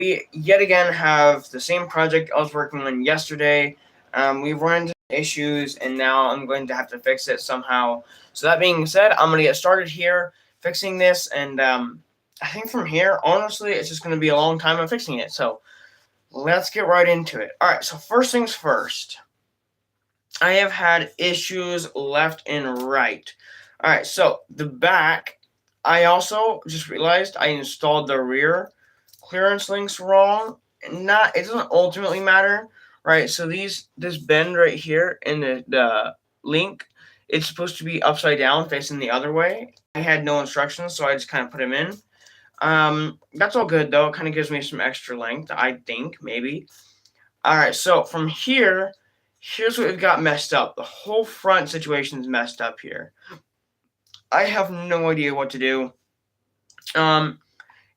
We yet again have the same project I was working on yesterday. We've run into issues, and now I'm going to have to fix it somehow. So that being said, I'm gonna get started here fixing this, and I think from here, honestly, it's just gonna be a long time of fixing it. So let's get right into it. All right. So first things first, I have had issues left and right. All right. So the back, I also just realized I installed the rear clearance links wrong. Not it doesn't ultimately matter, right? So this bend right here in the link, it's supposed to be upside down, facing the other way. I had no instructions, so I just kind of put them in. That's all good though. It kind of gives me some extra length, I think maybe. All right, so from here, here's what we've got messed up. The whole front situation's messed up here. I have no idea what to do. Um,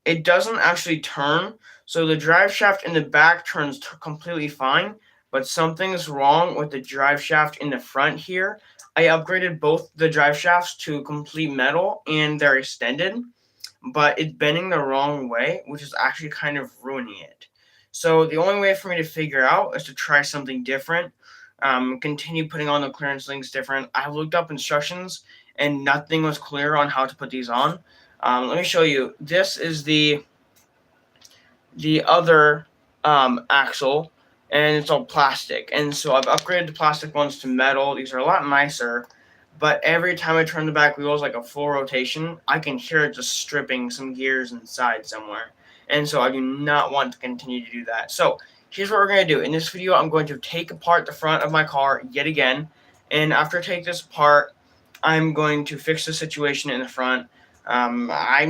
it doesn't actually turn. So the drive shaft in the back turns completely fine, but something's wrong with the drive shaft in the front here. I upgraded both the drive shafts to complete metal and they're extended, but it's bending the wrong way, which is actually kind of ruining it. So the only way for me to figure out is to try something different. Continue putting on the clearance links different. I looked up instructions and nothing was clear on how to put these on. Let me show you. This is the other axle, and it's all plastic. And so I've upgraded the plastic ones to metal. These are a lot nicer, but every time I turn the back wheels like a full rotation, I can hear it just stripping some gears inside somewhere. And so I do not want to continue to do that. So here's what we're going to do. In this video, I'm going to take apart the front of my car yet again. And after I take this apart, I'm going to fix the situation in the front. I'm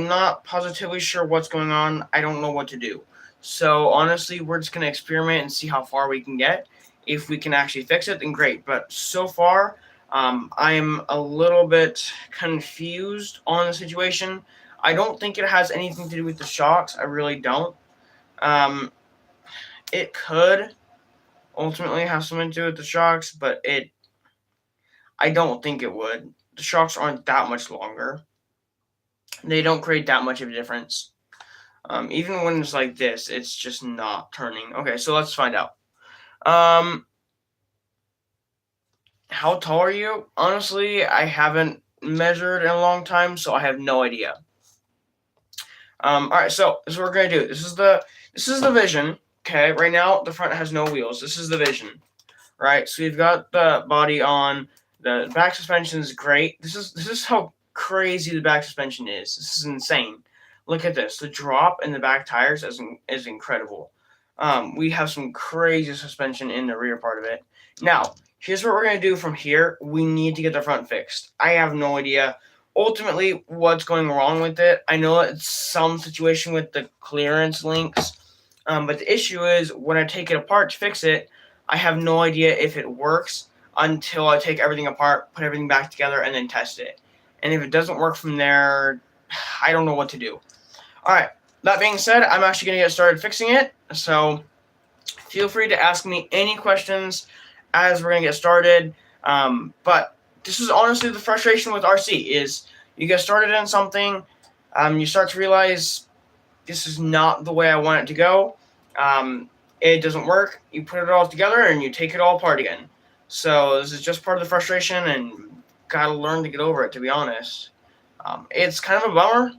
not positively sure what's going on. I don't know what to do. So honestly, we're just gonna experiment and see how far we can get. If we can actually fix it, then great. But so far, I'm a little bit confused on the situation. I don't think it has anything to do with the shocks. I really don't. Um, it could ultimately have something to do with the shocks, but I don't think it would. The shocks aren't that much longer. They don't create that much of a difference. Even when it's like this, it's just not turning. Okay, so let's find out. Um, how tall are you? Honestly, I haven't measured in a long time, so I have no idea. All right, so this is what we're gonna do. This is the vision. Okay, right now the front has no wheels. This is the vision, right? So we've got the body on. The back suspension is great. This is how crazy the back suspension is. This is insane. Look at this. The drop in the back tires is incredible. We have some crazy suspension in the rear part of it. Now, here's what we're going to do from here. We need to get the front fixed. I have no idea ultimately what's going wrong with it. I know it's some situation with the clearance links, but the issue is when I take it apart to fix it, I have no idea if it works until I take everything apart, put everything back together, and then test it. And if it doesn't work from there, I don't know what to do. All right, that being said, I'm actually going to get started fixing it. So feel free to ask me any questions as we're going to get started. But this is honestly the frustration with RC is you get started in something, you start to realize this is not the way I want it to go. It doesn't work. You put it all together and you take it all apart again. So this is just part of the frustration, and gotta learn to get over it, to be honest. It's kind of a bummer,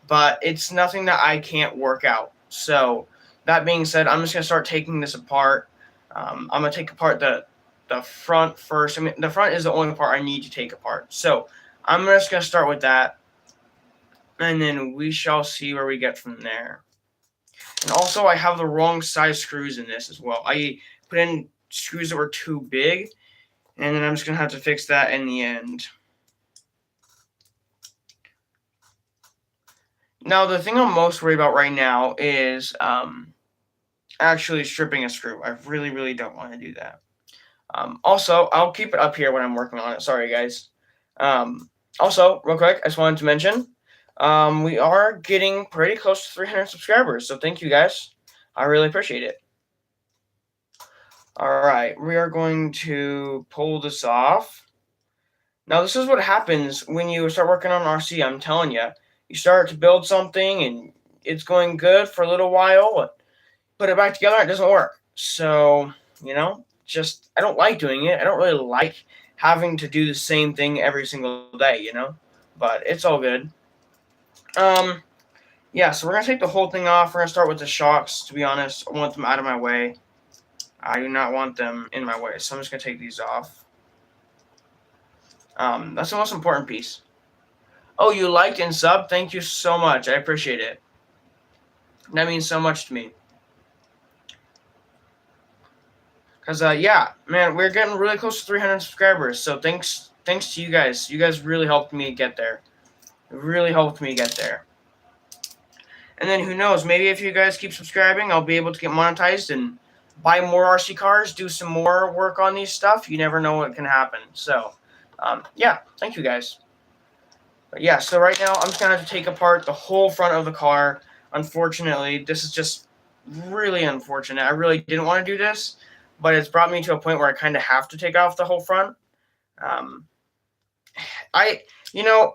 but it's nothing that I can't work out. So that being said, I'm just gonna start taking this apart. I'm gonna take apart the front first. I mean, the front is the only part I need to take apart. So I'm just gonna start with that, and then we shall see where we get from there. And also, I have the wrong size screws in this as well. I put in screws that were too big, and then I'm just gonna have to fix that in the end. Now, the thing I'm most worried about right now is actually stripping a screw. I really, really don't want to do that. Also, I'll keep it up here when I'm working on it. Sorry, guys. Also, real quick, I just wanted to mention we are getting pretty close to 300 subscribers. So thank you, guys. I really appreciate it. All right, we are going to pull this off. Now, this is what happens when you start working on RC. I'm telling you, you start to build something and it's going good for a little while. put it back together and it doesn't work. So, just I don't like doing it. I don't really like having to do the same thing every single day. But it's all good. Um, yeah, so we're gonna take the whole thing off. We're gonna start with the shocks. To be honest, I want them out of my way. I do not want them in my way, so I'm just gonna take these off. That's the most important piece. Oh, you liked and subbed? Thank you so much. I appreciate it. That means so much to me. Cause yeah, man, we're getting really close to 300 subscribers. So thanks to you guys. You guys really helped me get there. It really helped me get there. And then who knows? Maybe if you guys keep subscribing, I'll be able to get monetized and buy more RC cars, do some more work on these stuff. You never know what can happen. So, yeah, thank you guys. But yeah, so right now I'm just gonna have to take apart the whole front of the car. Unfortunately, this is just really unfortunate. I really didn't want to do this, but it's brought me to a point where I kind of have to take off the whole front. The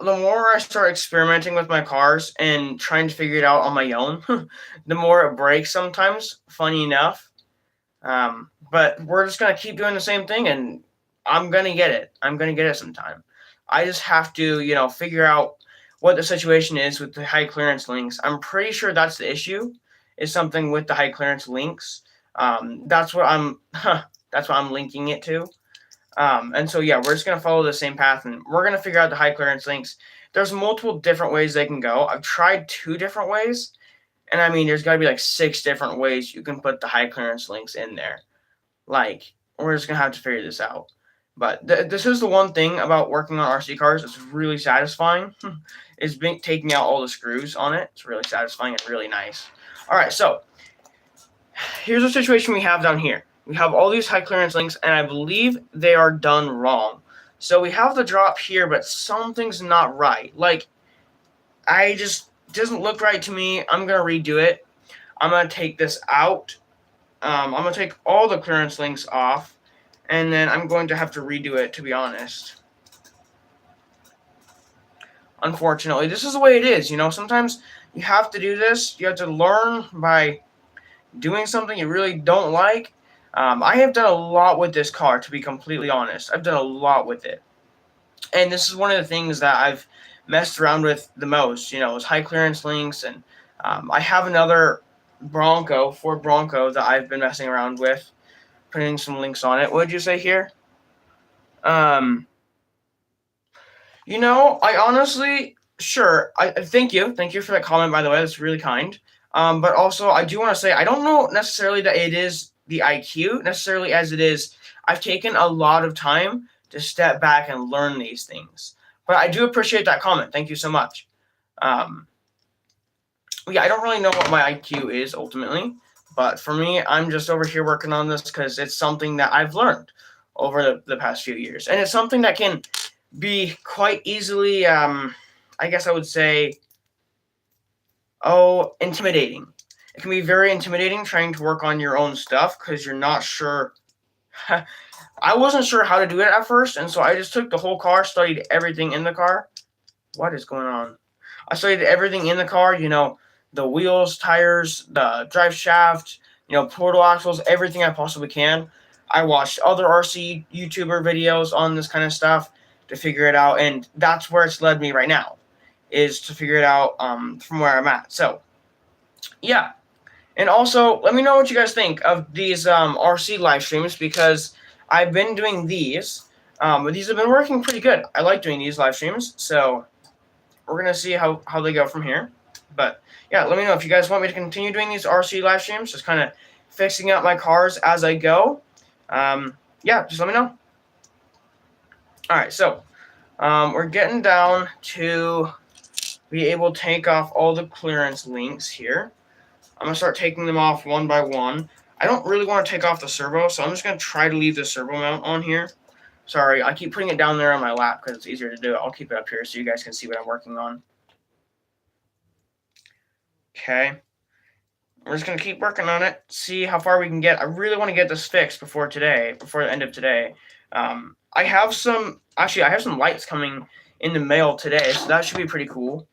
more I start experimenting with my cars and trying to figure it out on my own, the more it breaks sometimes, funny enough. But we're just going to keep doing the same thing, and I'm going to get it. I'm going to get it sometime. I just have to, figure out what the situation is with the high clearance links. I'm pretty sure that's the issue, is something with the high clearance links. That's what I'm linking it to. And so, yeah, we're just going to follow the same path, and we're going to figure out the high clearance links. There's multiple different ways they can go. I've tried 2 different ways, and I mean, there's got to be like 6 different ways you can put the high clearance links in there. Like, we're just going to have to figure this out. But this is the one thing about working on RC cars that's really satisfying, is taking out all the screws on it. It's really satisfying and really nice. All right, so here's the situation we have down here. We have all these high clearance links, and I believe they are done wrong. So we have the drop here, but something's not right. Like, doesn't look right to me. I'm going to redo it. I'm going to take this out. I'm going to take all the clearance links off, and then I'm going to have to redo it, to be honest. Unfortunately, this is the way it is. Sometimes you have to do this. You have to learn by doing something you really don't like. I have done a lot with this car, to be completely honest. I've done a lot with it. And this is one of the things that I've messed around with the most, is high clearance links. And I have another Ford Bronco that I've been messing around with, putting some links on it. What did you say here? I honestly, sure. I thank you. Thank you for that comment, by the way. That's really kind. But also, I do want to say, I don't know necessarily that it is the IQ necessarily as it is. I've taken a lot of time to step back and learn these things. But I do appreciate that comment. Thank you so much. Yeah, I don't really know what my IQ is ultimately. But for me, I'm just over here working on this because it's something that I've learned over the past few years. And it's something that can be quite easily, I guess I would say, intimidating. It can be very intimidating trying to work on your own stuff because you're not sure. I wasn't sure how to do it at first, and so I just took the whole car, studied everything in the car. What is going on? I studied everything in the car, the wheels, tires, the drive shaft, portal axles, everything I possibly can. I watched other RC YouTuber videos on this kind of stuff to figure it out, and that's where it's led me right now, is to figure it out from where I'm at. So, yeah. And also, let me know what you guys think of these RC live streams, because I've been doing these. But these have been working pretty good. I like doing these live streams, so we're going to see how they go from here. But, yeah, let me know if you guys want me to continue doing these RC live streams, just kind of fixing up my cars as I go. Yeah, just let me know. All right, so we're getting down to be able to take off all the clearance links here. I'm going to start taking them off one by one. I don't really want to take off the servo, so I'm just going to try to leave the servo mount on here. Sorry, I keep putting it down there on my lap because it's easier to do it. I'll keep it up here so you guys can see what I'm working on. Okay. We're just going to keep working on it, see how far we can get. I really want to get this fixed before the end of today. I have some lights coming in the mail today, so that should be pretty cool.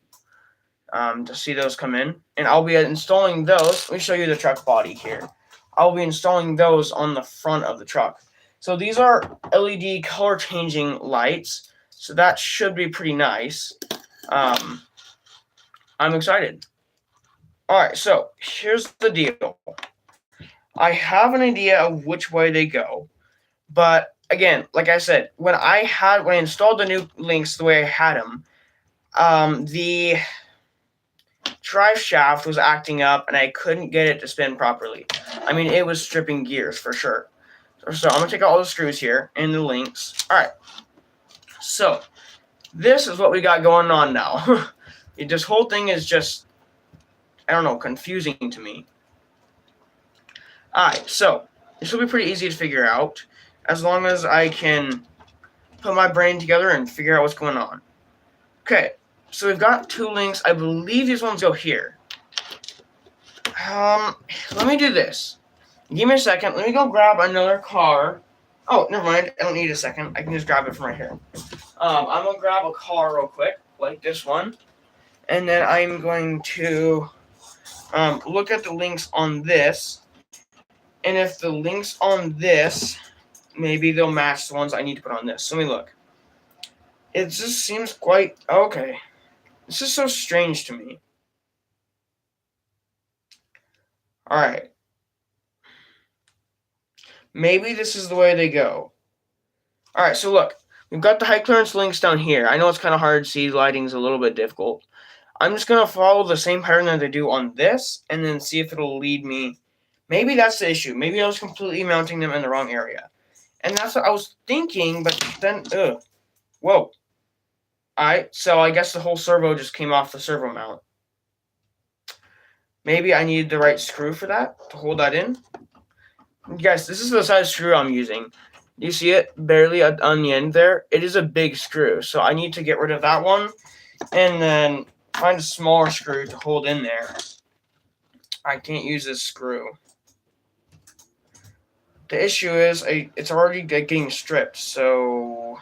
to see those come in. And I'll be installing those. Let me show you the truck body here. I'll be installing those on the front of the truck. So these are LED color changing lights. So that should be pretty nice. I'm excited. Alright, so here's the deal. I have an idea of which way they go. But again, like I said, when I installed the new links the way I had them, the drive shaft was acting up and I couldn't get it to spin properly. I mean, it was stripping gears for sure. So I'm going to take out all the screws here and the links. Alright, so this is what we got going on now. This whole thing is just, I don't know, confusing to me. Alright, so this will be pretty easy to figure out as long as I can put my brain together and figure out what's going on. Okay, so we've got two links. I believe these ones go here. Let me do this. Give me a second. Let me go grab another car. Oh, never mind. I don't need a second. I can just grab it from right here. I'm going to grab a car real quick, like this one. And then I'm going to look at the links on this. And if the links on this, maybe they'll match the ones I need to put on this. So let me look. It just seems quite... Okay. This is so strange to me. Alright. Maybe this is the way they go. Alright, so look. We've got the high clearance links down here. I know it's kind of hard to see. Lighting's a little bit difficult. I'm just going to follow the same pattern that they do on this and then see if it'll lead me. Maybe that's the issue. Maybe I was completely mounting them in the wrong area. And that's what I was thinking, but then... Whoa. Alright, so I guess the whole servo just came off the servo mount. Maybe I needed the right screw for that, to hold that in. Guys, this is the size screw I'm using. You see it barely on the end there? It is a big screw, so I need to get rid of that one and then find a smaller screw to hold in there. I can't use this screw. The issue is it's already getting stripped, so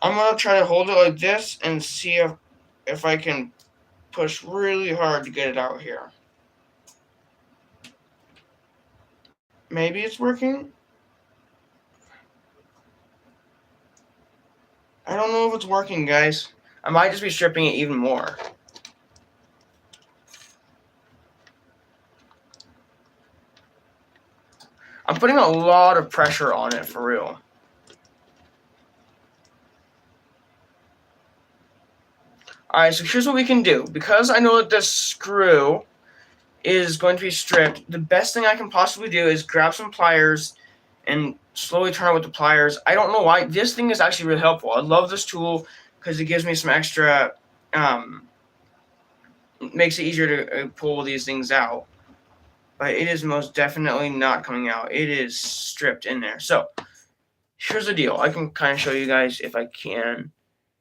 I'm going to try to hold it like this and see if I can push really hard to get it out here. Maybe it's working. I don't know if it's working, guys. I might just be stripping it even more. I'm putting a lot of pressure on it, for real. Alright, so here's what we can do. Because I know that this screw is going to be stripped, the best thing I can possibly do is grab some pliers and slowly turn it with the pliers. I don't know why. This thing is actually really helpful. I love this tool because it gives me some extra, makes it easier to pull these things out. But it is most definitely not coming out. It is stripped in there. So, here's the deal. I can kind of show you guys if I can.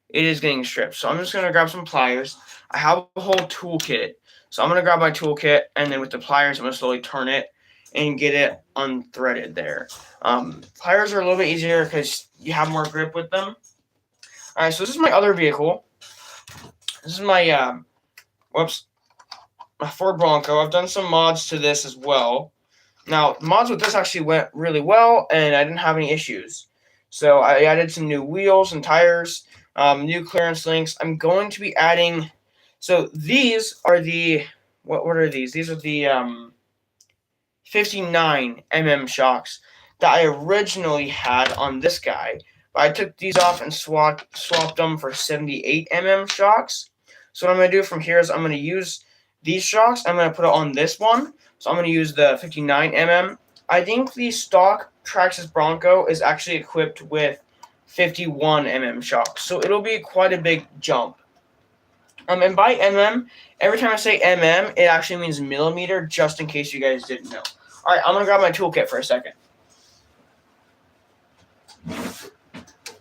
It is getting stripped. So, I'm just going to grab some pliers. I have a whole toolkit. So, I'm going to grab my toolkit, and then with the pliers, I'm going to slowly turn it and get it unthreaded there. Pliers are a little bit easier because you have more grip with them. Alright, so this is my other vehicle. This is my, my Ford Bronco. I've done some mods to this as well. Now, mods with this actually went really well, and I didn't have any issues. So I added some new wheels and tires, new clearance links. I'm going to be adding... So these are the... What are these? These are the 59mm shocks that I originally had on this guy. But I took these off and swapped them for 78mm shocks. So what I'm going to do from here is I'm going to use these shocks. I'm going to put it on this one. So I'm going to use the 59mm. I think the stock Traxxas Bronco is actually equipped with 51mm shocks. So it'll be quite a big jump. And by mm, every time I say mm, it actually means millimeter, just in case you guys didn't know. Alright, I'm going to grab my toolkit for a second.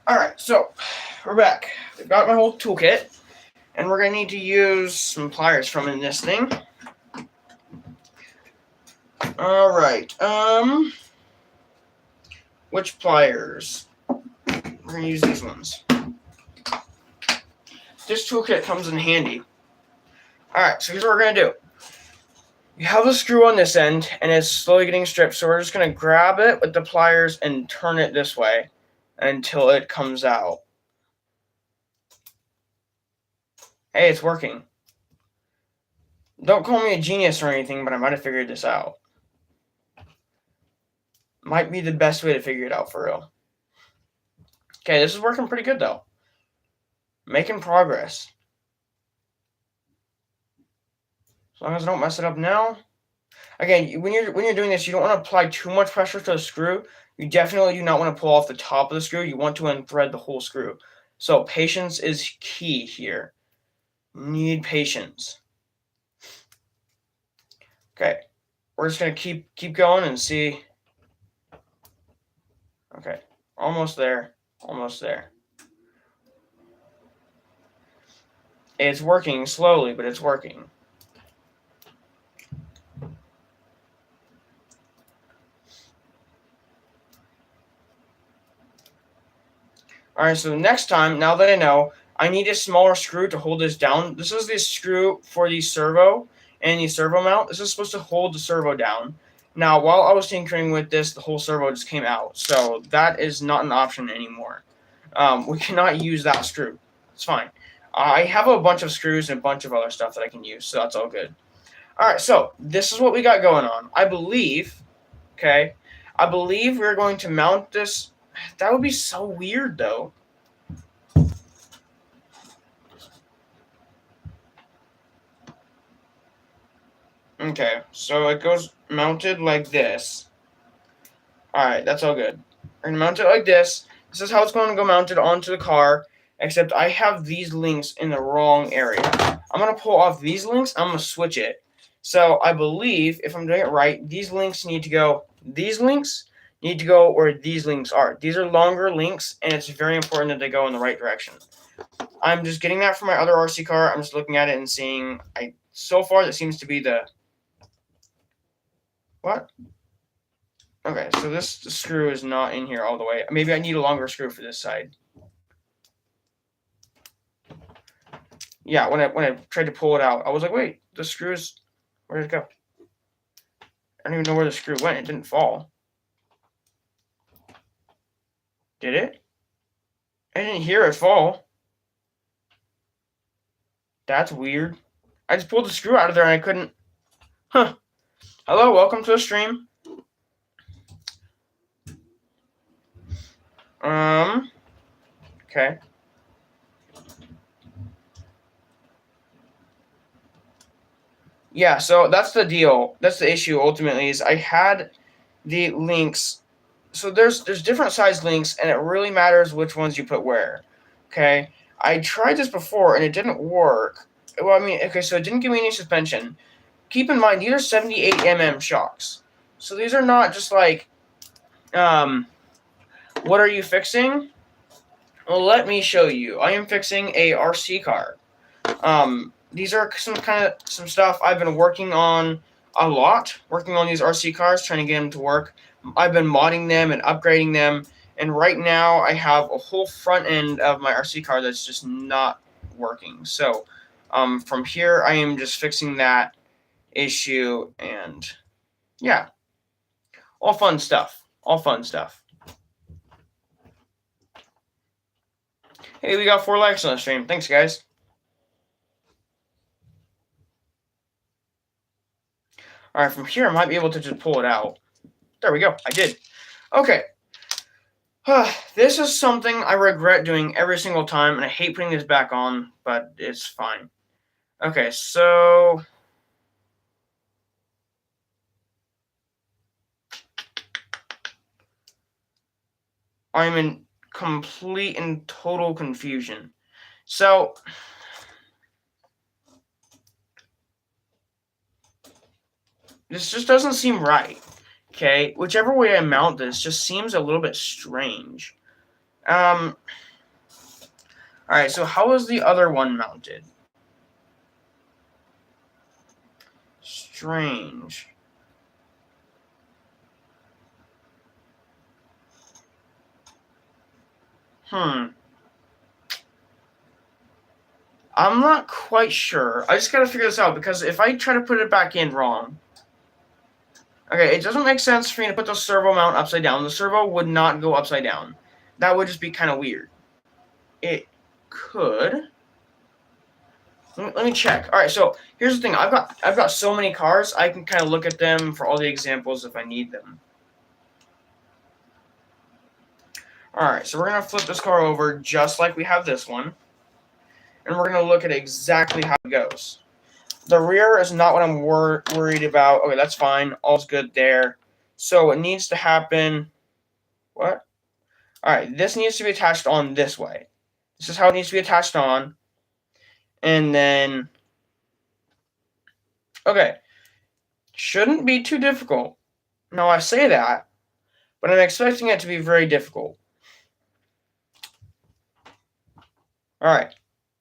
Alright, so we're back. I've got my whole toolkit, and we're going to need to use some pliers from in this thing. Alright, which pliers? We're going to use these ones. This toolkit comes in handy. Alright, so here's what we're going to do. You have the screw on this end, and it's slowly getting stripped, so we're just going to grab it with the pliers and turn it this way until it comes out. Hey, it's working. Don't call me a genius or anything, but I might have figured this out. Might be the best way to figure it out for real. Okay, this is working pretty good though. Making progress. As long as I don't mess it up now. Again, when you're doing this, you don't want to apply too much pressure to the screw. You definitely do not want to pull off the top of the screw. You want to unthread the whole screw. So patience is key here. Need patience. Okay, we're just gonna keep going and see. Okay, almost there. Almost there. It's working slowly, but it's working. Alright, so the next time, now that I know, I need a smaller screw to hold this down. This is the screw for the servo and the servo mount. This is supposed to hold the servo down. Now, while I was tinkering with this, the whole servo just came out. So that is not an option anymore. We cannot use that screw. It's fine. I have a bunch of screws and a bunch of other stuff that I can use, so that's all good. Alright, so this is what we got going on. I believe we're going to mount this. That would be so weird, though. Okay, so it goes mounted like this. Alright, that's all good. We're going to mount it like this. This is how it's going to go mounted onto the car, except I have these links in the wrong area. I'm going to pull off these links. I'm going to switch it. So I believe, if I'm doing it right, these links need to go, where these links are. These are longer links, and it's very important that they go in the right direction. I'm just getting that from my other RC car. I'm just looking at it and seeing, so far that seems to be the... What? Okay, so this screw is not in here all the way. Maybe I need a longer screw for this side. Yeah, when I tried to pull it out, I was like, wait, the screws, where did it go? I don't even know where the screw went. It didn't fall. Did it? I didn't hear it fall. That's weird. I just pulled the screw out of there and I couldn't. Huh. Hello, welcome to the stream. Okay. Yeah, so that's the deal. That's the issue ultimately is I had the links. So there's different size links and it really matters which ones you put where. Okay? I tried this before and it didn't work. Well, I mean, okay, so it didn't give me any suspension. Keep in mind, these are 78 mm shocks. So these are not just like, what are you fixing? Well, let me show you. I am fixing a RC car. These are some stuff I've been working on a lot, working on these RC cars, trying to get them to work. I've been modding them and upgrading them, and right now I have a whole front end of my RC car that's just not working. So, from here I am just fixing that issue, and yeah, all fun stuff. All fun stuff. Hey, we got 4 likes on the stream. Thanks, guys. Alright, from here I might be able to just pull it out. There we go. I did. Okay. This is something I regret doing every single time, and I hate putting this back on, but it's fine. Okay, so... I'm in complete and total confusion. So... this just doesn't seem right. Okay, whichever way I mount this just seems a little bit strange. Alright, so how is the other one mounted? Strange. I'm not quite sure. I just gotta figure this out, because if I try to put it back in wrong... Okay, it doesn't make sense for me to put the servo mount upside down. The servo would not go upside down. That would just be kind of weird. It could. Let me check. All right, so here's the thing. I've got so many cars. I can kind of look at them for all the examples if I need them. All right, so we're gonna flip this car over just like we have this one, and we're gonna look at exactly how it goes. The rear is not what I'm worried about. Okay, that's fine. All's good there. So it needs to happen. What? All right, this needs to be attached on this way. This is how it needs to be attached on. And then, okay, shouldn't be too difficult. Now I say that, but I'm expecting it to be very difficult. All right,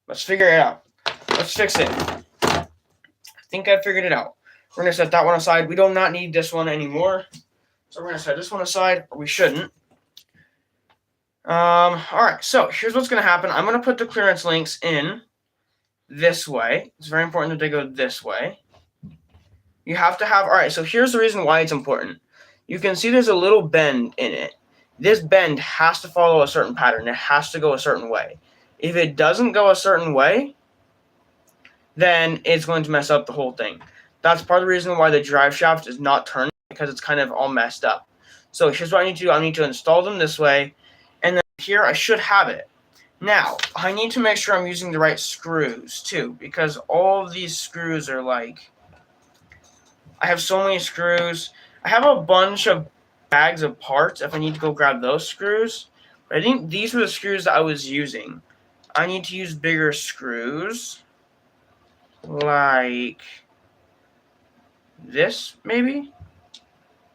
let's figure it out. Let's fix it. I think I figured it out. We're gonna set that one aside. We do not need this one anymore. So we're gonna set this one aside, or we shouldn't. All right, so here's what's gonna happen. I'm gonna put the clearance links in this way. It's very important that they go this way. You have to have, all right, so here's the reason why it's important. You can see there's a little bend in it. This bend has to follow a certain pattern. It has to go a certain way. If it doesn't go a certain way, then it's going to mess up the whole thing. That's part of the reason why the drive shaft is not turning, because it's kind of all messed up. So here's what I need to do. I need to install them this way, and then here I should have it. Now, I need to make sure I'm using the right screws, too, because all of these screws are like... I have so many screws. I have a bunch of bags of parts if I need to go grab those screws. But I think these were the screws that I was using. I need to use bigger screws. Like this, maybe?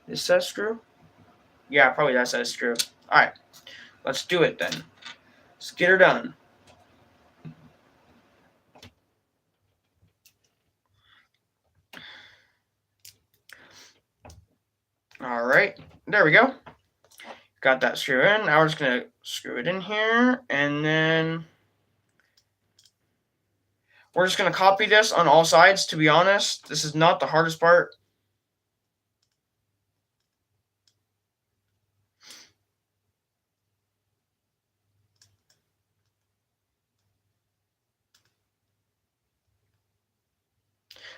This size screw? Yeah, probably that size screw. Alright, let's do it then. Let's get her done. Alright, there we go. Got that screw in. Now we're just going to screw it in here, and then we're just going to copy this on all sides. To be honest, this is not the hardest part.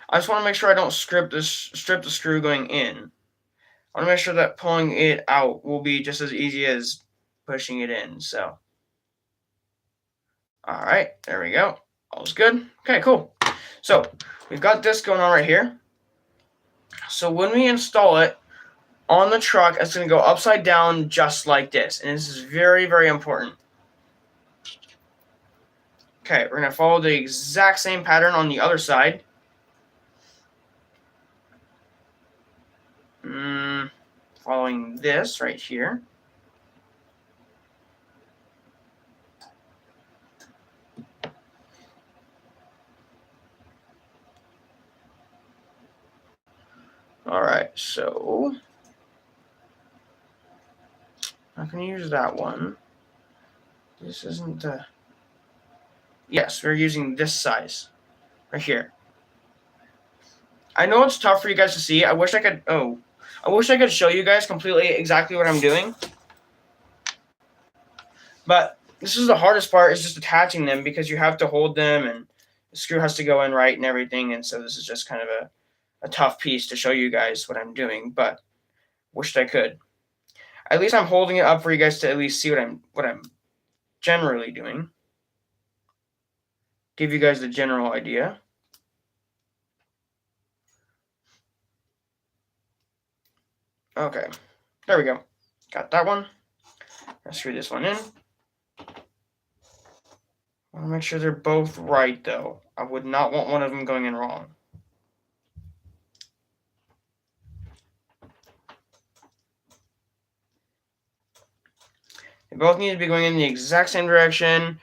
I just want to make sure I don't strip the screw going in. I want to make sure that pulling it out will be just as easy as pushing it in. So, all right, there we go. All's good. Okay, cool. So we've got this going on right here. So when we install it on the truck, it's going to go upside down just like this. And this is very, very important. Okay, we're going to follow the exact same pattern on the other side. Following this right here. All right, so I can use that one. This isn't the... Yes, we're using this size right here. I know it's tough for you guys to see. I wish I could show you guys completely exactly what I'm doing. But this is the hardest part, is just attaching them, because you have to hold them and the screw has to go in right and everything. And so this is just kind of a tough piece to show you guys what I'm doing, but wished I could. At least I'm holding it up for you guys to at least see what I'm generally doing. Give you guys the general idea. Okay, there we go. Got that one. Let's screw this one in. I want to make sure they're both right, though. I would not want one of them going in wrong. They both need to be going in the exact same direction.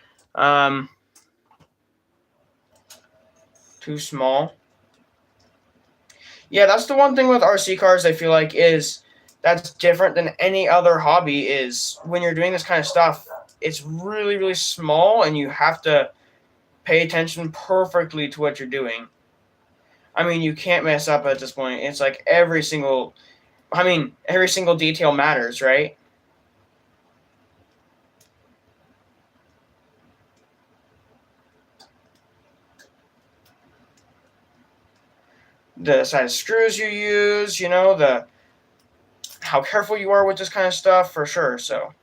Too small. Yeah, that's the one thing with RC cars I feel like is that's different than any other hobby, is when you're doing this kind of stuff, it's really, really small, and you have to pay attention perfectly to what you're doing. I mean, you can't mess up at this point. It's like every single detail matters, right? The size of screws you use, how careful you are with this kind of stuff, for sure. So,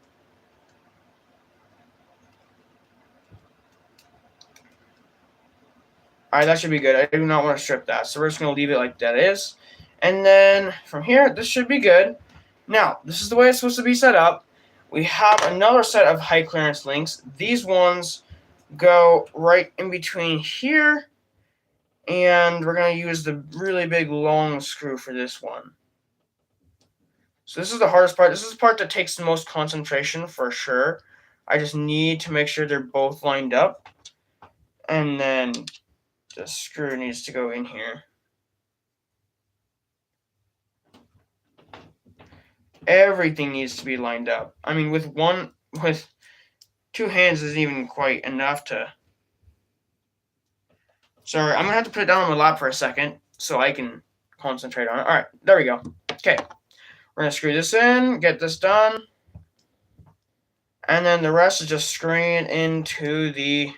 alright, that should be good. I do not want to strip that, so we're just going to leave it like that is. And then from here, this should be good. Now, this is the way it's supposed to be set up. We have another set of high clearance links. These ones go right in between here, and we're going to use the really big long screw for this one. So this is the hardest part. This is the part that takes the most concentration for sure. I just need to make sure they're both lined up. And then the screw needs to go in here. Everything needs to be lined up. I mean, with two hands isn't even quite enough to... Sorry, I'm going to have to put it down on my lap for a second so I can concentrate on it. Alright, there we go. Okay. We're going to screw this in, get this done. And then the rest is just screwing into the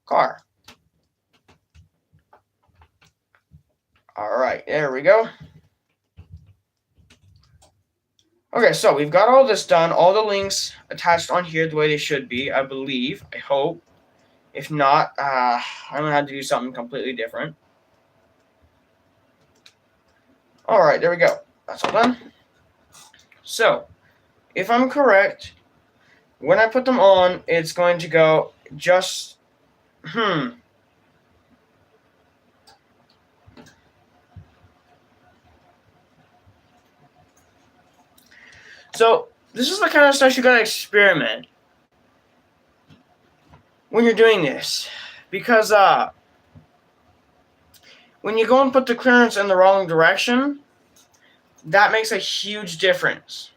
car. Alright, there we go. Okay, so we've got all this done. All the links attached on here the way they should be, I believe. I hope. If not, I'm going to have to do something completely different. Alright, there we go. That's all done. So, if I'm correct, when I put them on, it's going to go just... So, this is the kind of stuff you gotta experiment when you're doing this. Because, when you go and put the clearance in the wrong direction, that makes a huge difference.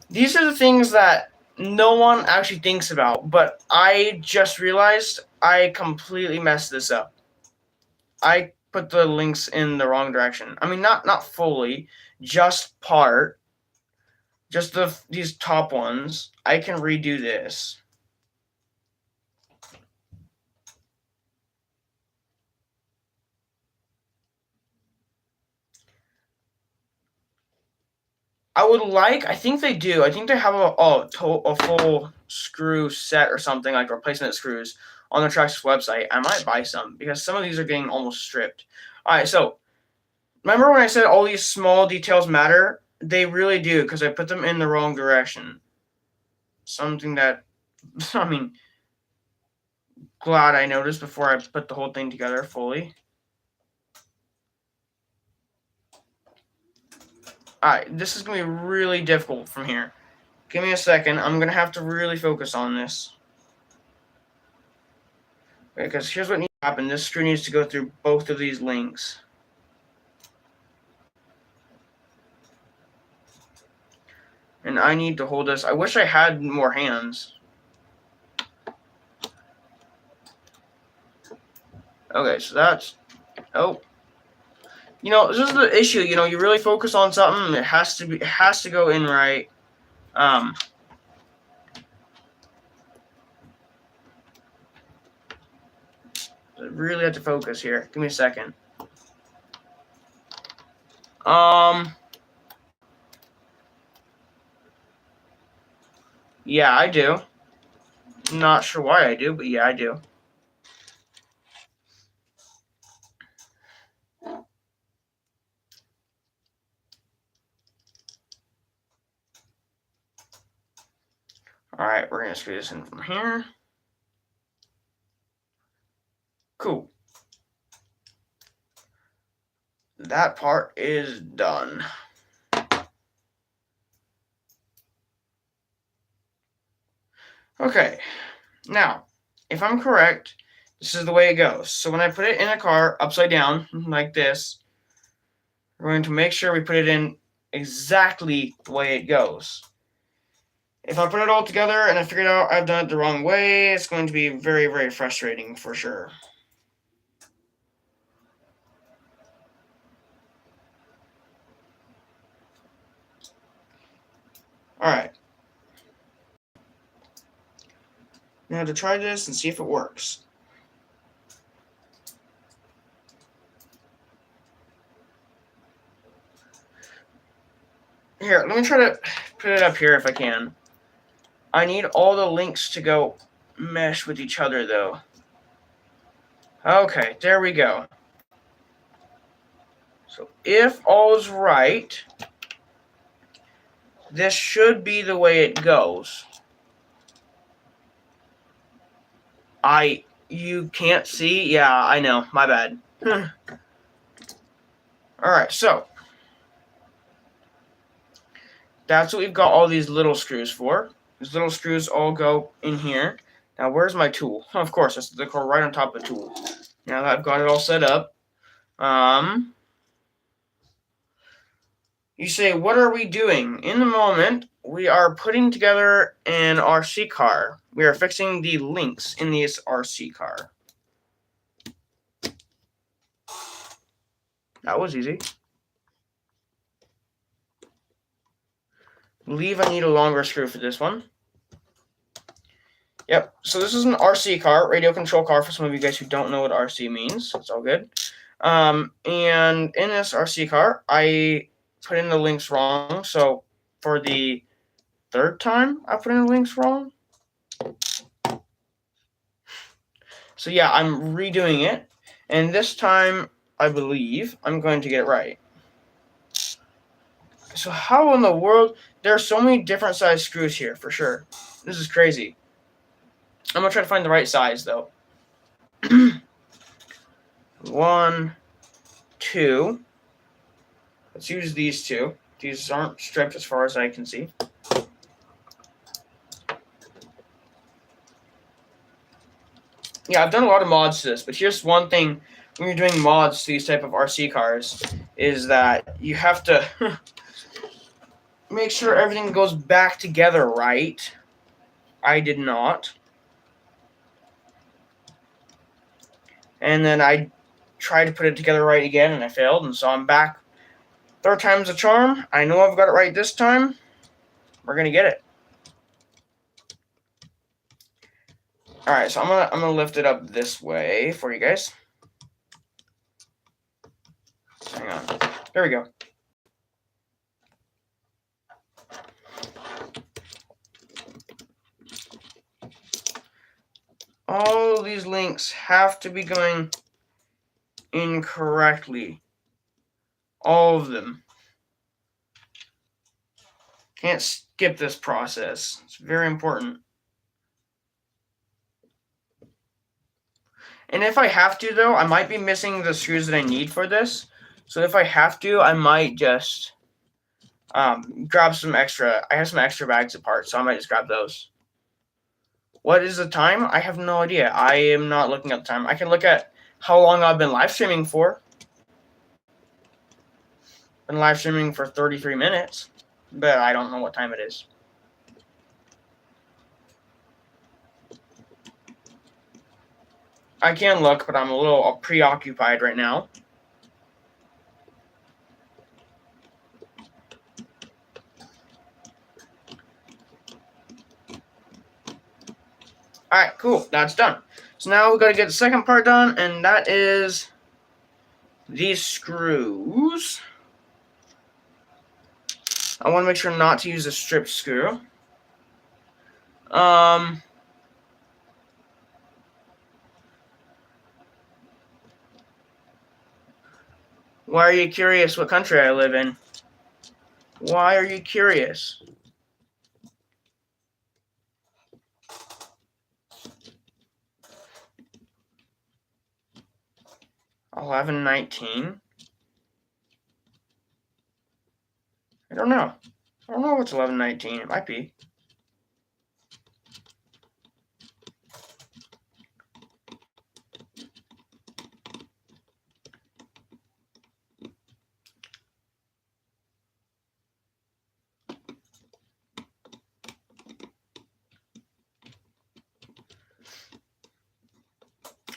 These are the things that no one actually thinks about, but I just realized I completely messed this up. I put the links in the wrong direction. I mean, not fully, just part. Just these top ones. I can redo this. I think they do. I think they have a full screw set or something, like replacement screws on the Traxxas website. I might buy some because some of these are getting almost stripped. Alright, so remember when I said all these small details matter? They really do because I put them in the wrong direction. Something that, I mean, glad I noticed before I put the whole thing together fully. Alright, this is going to be really difficult from here. Give me a second. I'm going to have to really focus on this. Okay, because here's what needs to happen. This screw needs to go through both of these links. And I need to hold this. I wish I had more hands. Okay, so that's... Oh. This is the issue. You really focus on something, it has to go in right. I really have to focus here. Give me a second. Yeah, I do. Not sure why I do, but yeah, I do. Alright, we're going to screw this in from here. Cool. That part is done. Okay, now, if I'm correct, this is the way it goes. So when I put it in a car upside down, like this, we're going to make sure we put it in exactly the way it goes. If I put it all together and I figured out I've done it the wrong way, it's going to be very, very frustrating for sure. Alright. Now to try this and see if it works. Here, let me try to put it up here if I can. I need all the links to go mesh with each other, though. Okay, there we go. So if all is right, this should be the way it goes. You can't see? Yeah, I know. My bad. Alright, so that's what we've got all these little screws for. These little screws all go in here. Now, where's my tool? Of course, that's the core right on top of the tool. Now that I've got it all set up, you say, what are we doing? In the moment, we are putting together an RC car. We are fixing the links in this RC car. That was easy. I believe I need a longer screw for this one. Yep, so this is an RC car, radio control car, for some of you guys who don't know what RC means. It's all good. And in this RC car, I put in the links wrong. So for the third time, I put in the links wrong. So yeah, I'm redoing it. And this time, I believe, I'm going to get it right. So how in the world? There are so many different size screws here, for sure. This is crazy. I'm going to try to find the right size, though. 1, 2. Let's use these two. These aren't stripped as far as I can see. Yeah, I've done a lot of mods to this, but here's one thing when you're doing mods to these type of RC cars is that you have to make sure everything goes back together right. I did not. And then I tried to put it together right again, and I failed, and so I'm back. Third time's a charm. I know I've got it right this time. We're gonna get it. All right, so I'm gonna lift it up this way for you guys. Hang on. There we go. All these links have to be going incorrectly. All of them. Can't skip this process. It's very important. And if I have to, though, I might be missing the screws that I need for this. So if I have to, I might just grab some extra. I have some extra bags of parts, so I might just grab those. What is the time? I have no idea. I am not looking at the time. I can look at how long I've been live streaming for. Been live streaming for 33 minutes, but I don't know what time it is. I can look, but I'm a little preoccupied right now. Alright, cool. That's done. So now we've got to get the second part done, and that is these screws. I want to make sure not to use a stripped screw. Why are you curious what country I live in? Why are you curious? $11.19. I don't know. I don't know what's $11.19. It might be.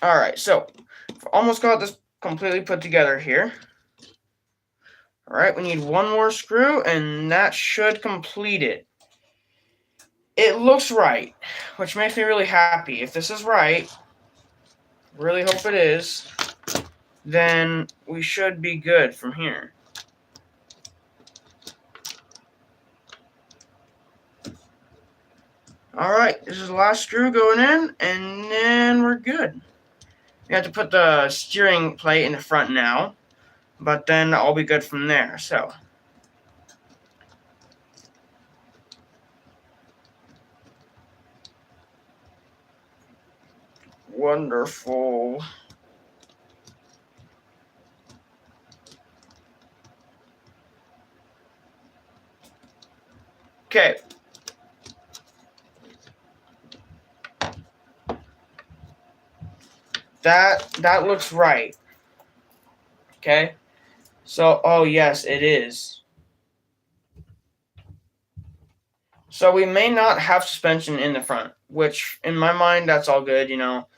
Alright, so almost got this completely put together here. Alright, we need one more screw, and that should complete it. It looks right, which makes me really happy. If this is right, really hope it is, then we should be good from here. Alright, this is the last screw going in, and then we're good. We have to put the steering plate in the front now, but then I'll be good from there. So, wonderful. Okay. That looks right. Okay. So, oh yes, it is. So we may not have suspension in the front, which in my mind that's all good, you know.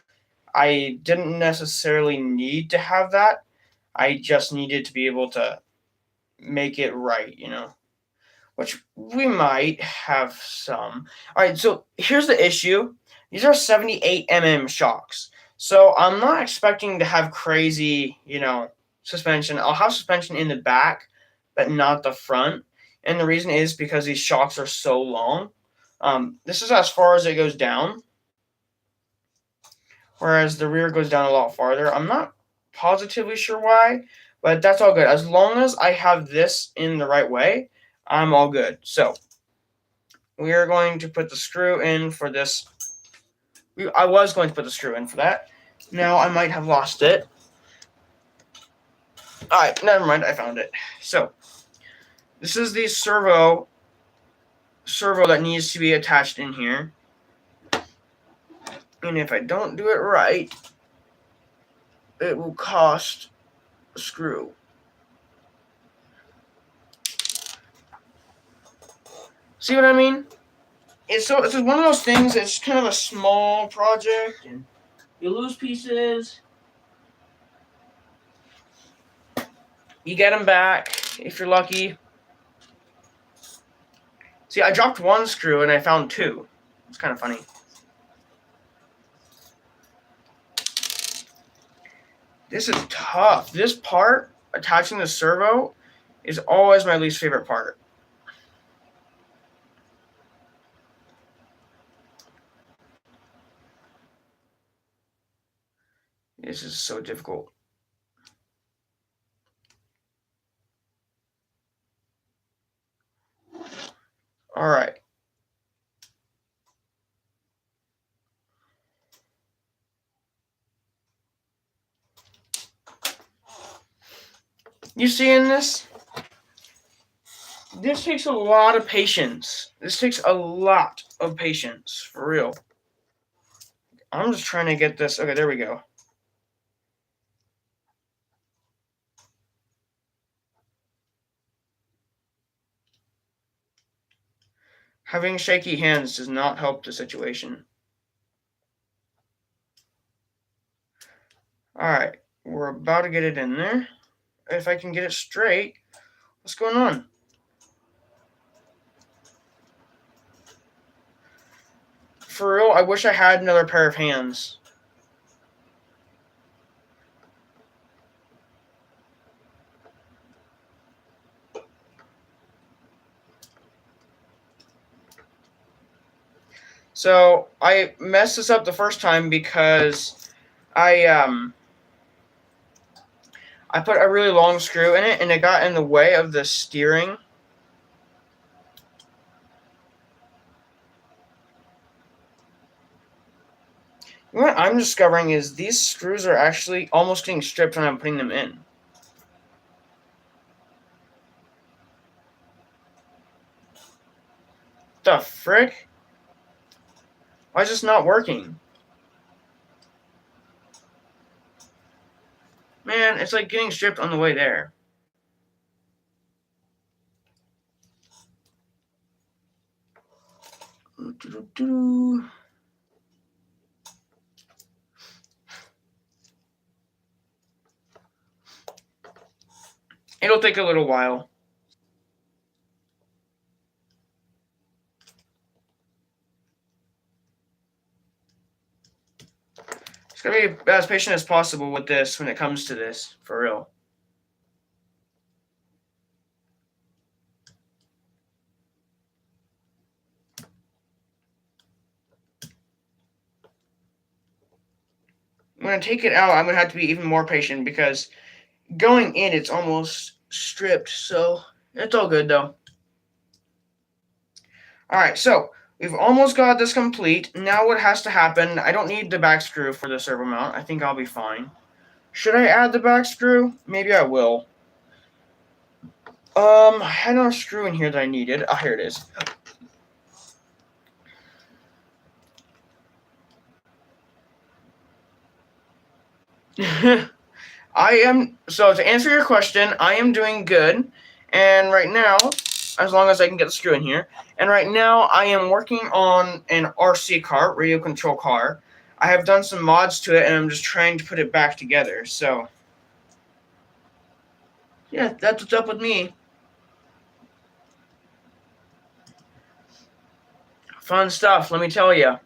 I didn't necessarily need to have that. I just needed to be able to make it right, you know. Which we might have some. All right, so here's the issue. These are 78 shocks. So I'm not expecting to have crazy, you know, suspension. I'll have suspension in the back, but not the front. And the reason is because these shocks are so long. This is as far as it goes down, whereas the rear goes down a lot farther. I'm not positively sure why, but that's all good. As long as I have this in the right way, I'm all good. So we are going to put the screw in for this. I was going to put the screw in for that. Now I might have lost it. Alright, never mind, I found it. So, this is the servo that needs to be attached in here. And if I don't do it right, it will cost a screw. See what I mean? It's one of those things. It's kind of a small project, and you lose pieces. You get them back if you're lucky. See, I dropped one screw and I found two. It's kind of funny. This is tough. This part, attaching the servo, is always my least favorite part. This is so difficult. All right. You seeing this? This takes a lot of patience. This takes a lot of patience, for real. I'm just trying to get this. Okay, there we go. Having shaky hands does not help the situation. Alright, we're about to get it in there. If I can get it straight. What's going on? For real, I wish I had another pair of hands. So I messed this up the first time because I put a really long screw in it and it got in the way of the steering. What I'm discovering is these screws are actually almost getting stripped when I'm putting them in. The frick? Why is this not working? Man, it's like getting stripped on the way there. It'll take a little while. It's gonna be as patient as possible with this when it comes to this, for real. When I take it out, I'm gonna have to be even more patient because going in, it's almost stripped, so it's all good though. Alright, so we've almost got this complete. Now what has to happen, I don't need the back screw for the servo mount. I think I'll be fine. Should I add the back screw? Maybe I will. I had another screw in here that I needed. Oh, here it is. So to answer your question, I am doing good. And right now, as long as I can get the screw in here, and right now I am working on an RC car, radio control car. I have done some mods to it, and I'm just trying to put it back together. So, yeah, that's what's up with me. Fun stuff, let me tell you.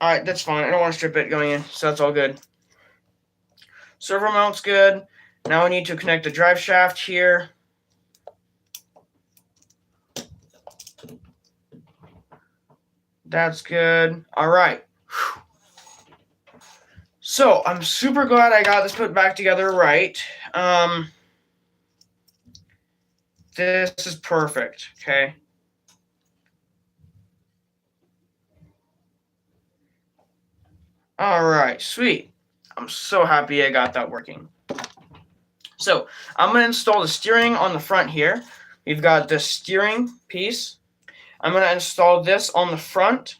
Alright, that's fine. I don't want to strip it going in, so that's all good. Servo mount's good. Now I need to connect the drive shaft here. That's good. Alright. So, I'm super glad I got this put back together right. This is perfect, okay? Alright, sweet. I'm so happy I got that working. So, I'm going to install the steering on the front here. We've got the steering piece. I'm going to install this on the front.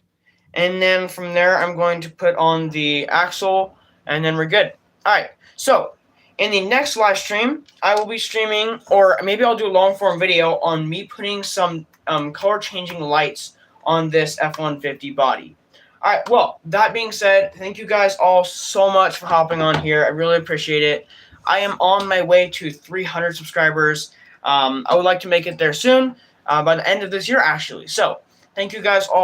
And then from there, I'm going to put on the axle. And then we're good. Alright, so in the next live stream, I will be streaming, or maybe I'll do a long form video on me putting some color changing lights on this F-150 body. Alright, well, that being said, thank you guys all so much for hopping on here. I really appreciate it. I am on my way to 300 subscribers. I would like to make it there soon, by the end of this year, actually. So, thank you guys all.